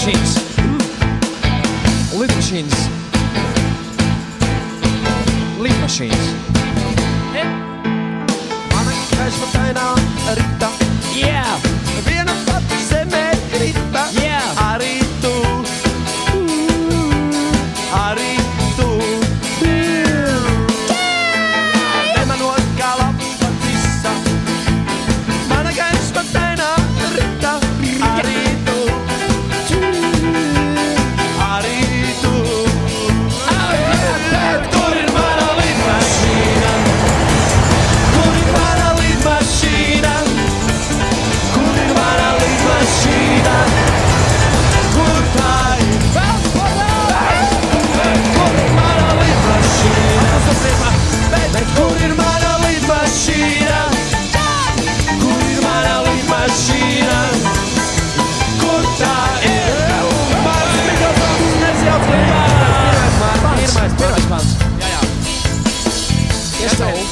machines. Lead machines. Lead machines. Aina Rita. Yeah. Viena patti se me Rita. Yeah. Aritu. Aritu. Mä nuokkaa lappatsissa. Mä näkäis mä aina Rita. Aritu. Aritu. Kurin mä olin siinä. Kurin mä olin siinä. Kurin mä olin siinä. Kurtai. Kurin mä olin siinä. Kurin mä olin siinä. Kurin mä olin siinä. Kurtai. Pirmais.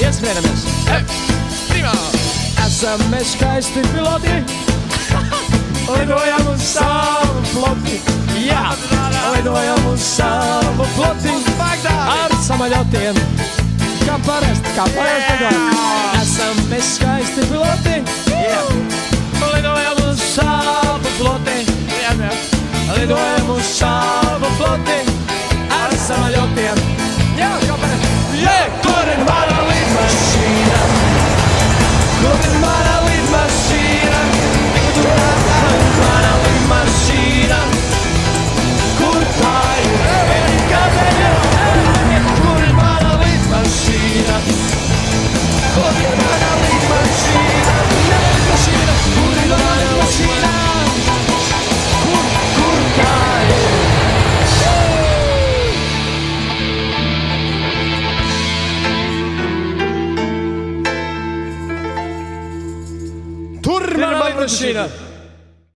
Eerst menemies. Prima! SMS-kaisti piloti. Lidoja mun savu flotti. Ja, lidoja mun savu flotti. Ar samoljotin. Kaparest lidoja. SMS-kaisti piloti. Lidoja mun savu flotti. Lidoja mun savu flotti. Ar samoljotin. Ja, kaparest. Kurin mä olin siinä. Kurin mä olin siinä. Kurin mä olin siinä. Kurtai. Kurin mä olin siinä. Kurin mä olin siinä. Kurin mä olin siinä. Kurtai. Turma Machine.